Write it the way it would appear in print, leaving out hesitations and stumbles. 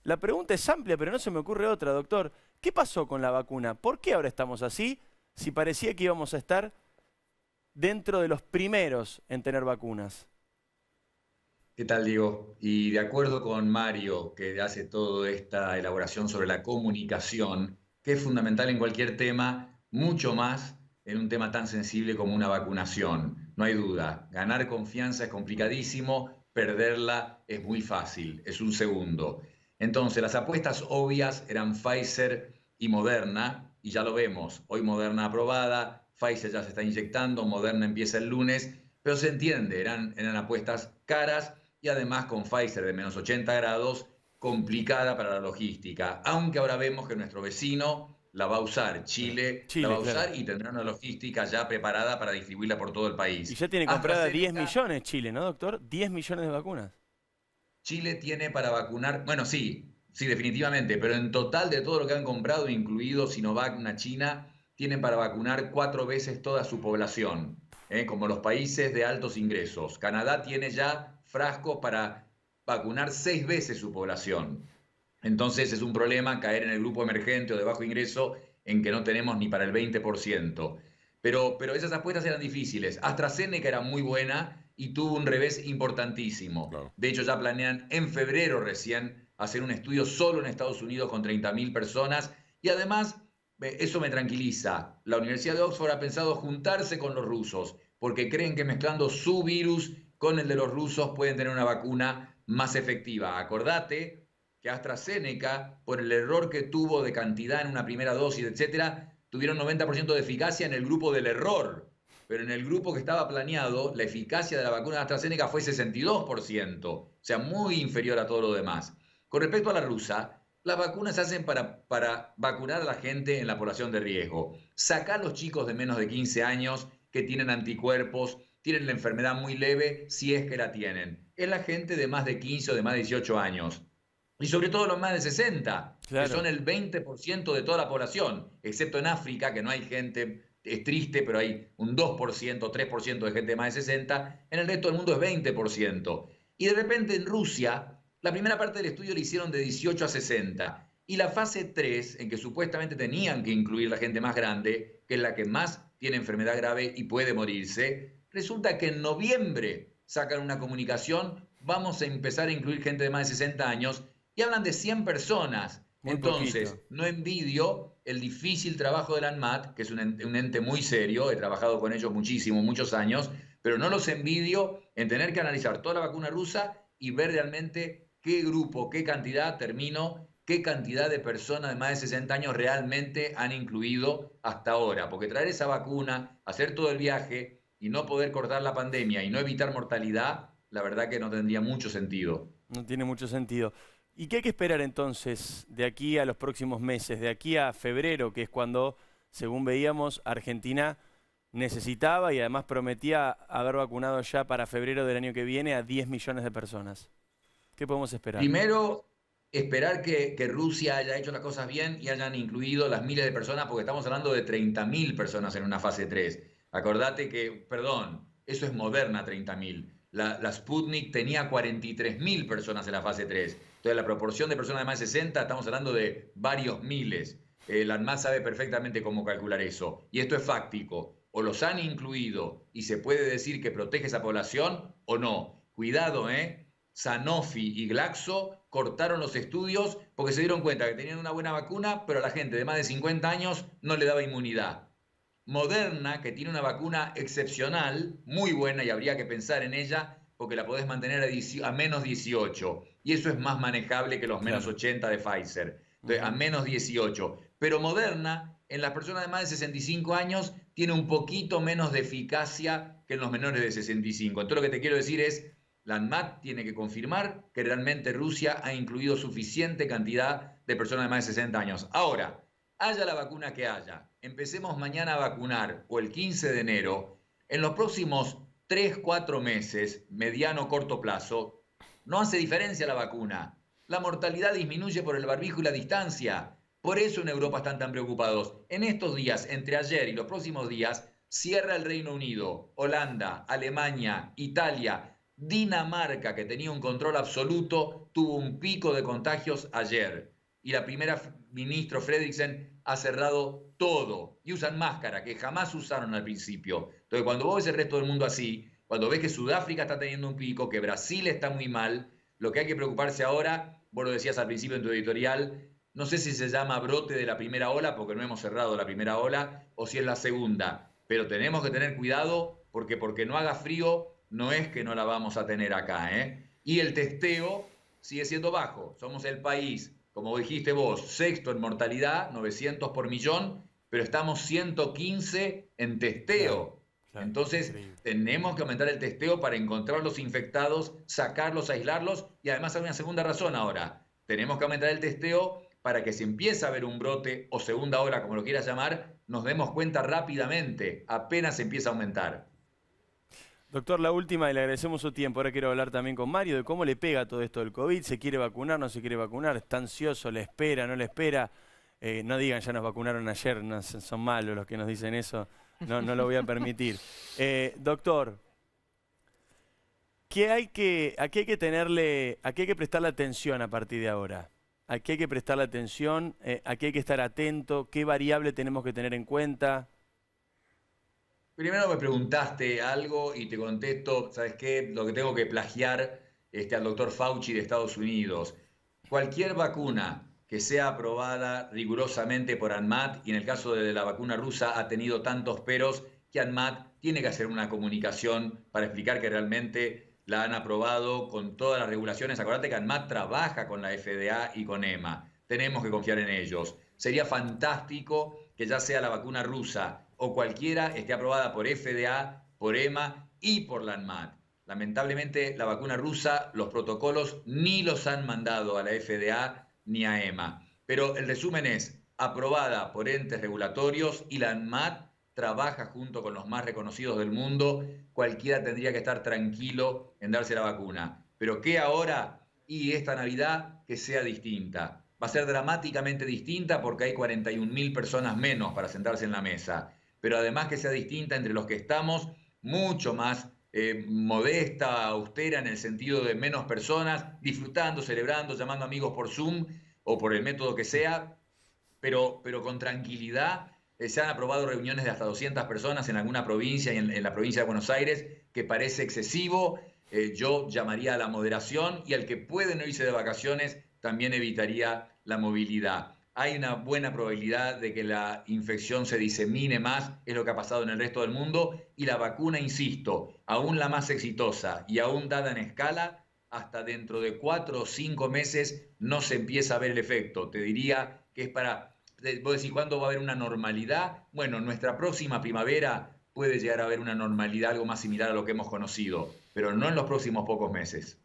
La pregunta es amplia, pero no se me ocurre otra, doctor. ¿Qué pasó con la vacuna? ¿Por qué ahora estamos así si parecía que íbamos a estar dentro de los primeros en tener vacunas? ¿Qué tal, Diego? Y de acuerdo con Mario, que hace toda esta elaboración sobre la comunicación, que es fundamental en cualquier tema, mucho más en un tema tan sensible como una vacunación. No hay duda, ganar confianza es complicadísimo, perderla es muy fácil, es un segundo. Entonces, las apuestas obvias eran Pfizer y Moderna, y ya lo vemos, hoy Moderna aprobada, Pfizer ya se está inyectando, Moderna empieza el lunes, pero se entiende, eran apuestas caras y además con Pfizer de menos 80 grados, complicada para la logística, aunque ahora vemos que nuestro vecino la va a usar, Claro. Chile la va Chile, a claro. usar y tendrá una logística ya preparada para distribuirla por todo el Y país. ya tiene comprada 10 AstraZeneca, millones Chile, ¿no, doctor? 10 millones de vacunas. Chile tiene para vacunar, bueno, sí, sí, definitivamente, pero en total de todo lo que han comprado, incluido Sinovac, una China, tienen para vacunar 4 veces toda su población, como los países de altos ingresos. Canadá tiene ya frascos para vacunar 6 veces su población. Entonces es un problema caer en el grupo emergente o de bajo ingreso en que no tenemos ni para el 20%. Pero esas apuestas eran difíciles. AstraZeneca era muy buena y tuvo un revés importantísimo. Claro. De hecho, ya planean en febrero recién hacer un estudio solo en Estados Unidos con 30.000 personas. Y además, eso me tranquiliza. La Universidad de Oxford ha pensado juntarse con los rusos porque creen que mezclando su virus con el de los rusos pueden tener una vacuna más efectiva. Acordate que AstraZeneca, por el error que tuvo de cantidad en una primera dosis, etcétera, tuvieron 90% de eficacia en el grupo del error. Pero en el grupo que estaba planeado, la eficacia de la vacuna de AstraZeneca fue 62%, o sea, muy inferior a todo lo demás. Con respecto a la rusa, las vacunas se hacen para vacunar a la gente en la población de riesgo. Sacar a los chicos de menos de 15 años que tienen anticuerpos, tienen la enfermedad muy leve, si es que la tienen. Es la gente de más de 15 o de más de 18 años. Y sobre todo los más de 60, que son Claro. el 20% de toda la población, excepto en África, que no hay gente, es triste, pero hay un 2%, 3% de gente de más de 60, en el resto del mundo es 20%. Y de repente en Rusia, la primera parte del estudio la hicieron de 18 a 60, y la fase 3, en que supuestamente tenían que incluir la gente más grande, que es la que más tiene enfermedad grave y puede morirse, resulta que en noviembre sacan una comunicación, vamos a empezar a incluir gente de más de 60 años, y hablan de 100 personas. Muy poquito. Entonces, no envidio el difícil trabajo del ANMAT, que es un ente muy serio, he trabajado con ellos muchísimo, muchos años, pero no los envidio en tener que analizar toda la vacuna rusa y ver realmente qué grupo, qué cantidad, termino, qué cantidad de personas de más de 60 años realmente han incluido hasta ahora. Porque traer esa vacuna, hacer todo el viaje y no poder cortar la pandemia y no evitar mortalidad, la verdad que no tendría mucho sentido. No tiene mucho sentido. ¿Y qué hay que esperar entonces de aquí a los próximos meses, de aquí a febrero, que es cuando, según veíamos, Argentina necesitaba y además prometía haber vacunado ya para febrero del año que viene a 10 millones de personas? ¿Qué podemos esperar? Primero, esperar que Rusia haya hecho las cosas bien y hayan incluido las miles de personas, porque estamos hablando de 30.000 personas en una fase 3. Acordate que, perdón, eso es Moderna 30.000. La Sputnik tenía 43.000 personas en la fase 3. Entonces, la proporción de personas de más de 60, estamos hablando de varios miles. La ANMAT sabe perfectamente cómo calcular eso. Y esto es fáctico. O los han incluido y se puede decir que protege esa población o no. Cuidado, ¿eh? Sanofi y Glaxo cortaron los estudios porque se dieron cuenta que tenían una buena vacuna, pero a la gente de más de 50 años no le daba inmunidad. Moderna, que tiene una vacuna excepcional, muy buena y habría que pensar en ella porque la podés mantener a menos 18 y eso es más manejable que los menos Claro. 80 de Pfizer. Entonces, a Ujú. menos 18. Pero Moderna, en las personas de más de 65 años, tiene un poquito menos de eficacia que en los menores de 65. Entonces, lo que te quiero decir es, la ANMAT tiene que confirmar que realmente Rusia ha incluido suficiente cantidad de personas de más de 60 años. Ahora, haya la vacuna que haya, empecemos mañana a vacunar o el 15 de enero, en los próximos 3, 4 meses, mediano o corto plazo, no hace diferencia la vacuna. La mortalidad disminuye por el barbijo y la distancia. Por eso en Europa están tan preocupados. En estos días, entre ayer y los próximos días, cierra el Reino Unido, Holanda, Alemania, Italia. Dinamarca, que tenía un control absoluto, tuvo un pico de contagios ayer. Y la primera ministra Frederiksen ha cerrado todo. Y usan máscara, que jamás usaron al principio. Entonces, cuando vos ves el resto del mundo así, cuando ves que Sudáfrica está teniendo un pico, que Brasil está muy mal, lo que hay que preocuparse ahora, vos lo decías al principio en tu editorial, no sé si se llama brote de la primera ola, porque no hemos cerrado la primera ola, o si es la segunda. Pero tenemos que tener cuidado, porque no haga frío, no es que no la vamos a tener acá, ¿eh? Y el testeo sigue siendo bajo. Somos el país, como dijiste vos, sexto en mortalidad, 900 por millón, pero estamos 115 en testeo. Claro, claro, Entonces, increíble. tenemos que aumentar el testeo para encontrar los infectados, sacarlos, aislarlos, y además hay una segunda razón ahora. Tenemos que aumentar el testeo para que si empieza a haber un brote o segunda ola, como lo quieras llamar, nos demos cuenta rápidamente, apenas empieza a aumentar. Doctor, la última, y le agradecemos su tiempo. Ahora quiero hablar también con Mario de cómo le pega todo esto del COVID. ¿Se quiere vacunar, no se quiere vacunar? ¿Está ansioso, le espera, no le espera? No digan, ya nos vacunaron ayer, no, son malos los que nos dicen eso. No, no lo voy a permitir. Doctor, ¿a qué hay que tenerle, a qué hay que prestarle atención a partir de ahora? ¿A qué hay que prestarle atención? ¿A qué hay que estar atento? ¿Qué variable tenemos que tener en cuenta? Primero me preguntaste algo y te contesto, ¿sabes qué? Lo que tengo que plagiar al doctor Fauci de Estados Unidos. Cualquier vacuna que sea aprobada rigurosamente por ANMAT, y en el caso de la vacuna rusa ha tenido tantos peros que ANMAT tiene que hacer una comunicación para explicar que realmente la han aprobado con todas las regulaciones. Acordate que ANMAT trabaja con la FDA y con EMA. Tenemos que confiar en ellos. Sería fantástico que ya sea la vacuna rusa o cualquiera esté aprobada por FDA, por EMA y por la ANMAT. Lamentablemente, la vacuna rusa, los protocolos ni los han mandado a la FDA ni a EMA. Pero el resumen es, aprobada por entes regulatorios y la ANMAT trabaja junto con los más reconocidos del mundo. Cualquiera tendría que estar tranquilo en darse la vacuna. ¿Pero qué ahora? Y esta Navidad que sea distinta. Va a ser dramáticamente distinta porque hay 41.000 personas menos para sentarse en la mesa. Pero además que sea distinta entre los que estamos, mucho más modesta, austera, en el sentido de menos personas, disfrutando, celebrando, llamando amigos por Zoom o por el método que sea, pero con tranquilidad. Se han aprobado reuniones de hasta 200 personas en alguna provincia y en la provincia de Buenos Aires, que parece excesivo. Yo llamaría a la moderación y al que puede no irse de vacaciones también evitaría la movilidad. Hay una buena probabilidad de que la infección se disemine más, es lo que ha pasado en el resto del mundo, y la vacuna, insisto, aún la más exitosa y aún dada en escala, hasta dentro de 4 o 5 meses no se empieza a ver el efecto. Te diría que es para, vos decís, ¿cuándo va a haber una normalidad? Bueno, nuestra próxima primavera puede llegar a haber una normalidad algo más similar a lo que hemos conocido, pero no en los próximos pocos meses.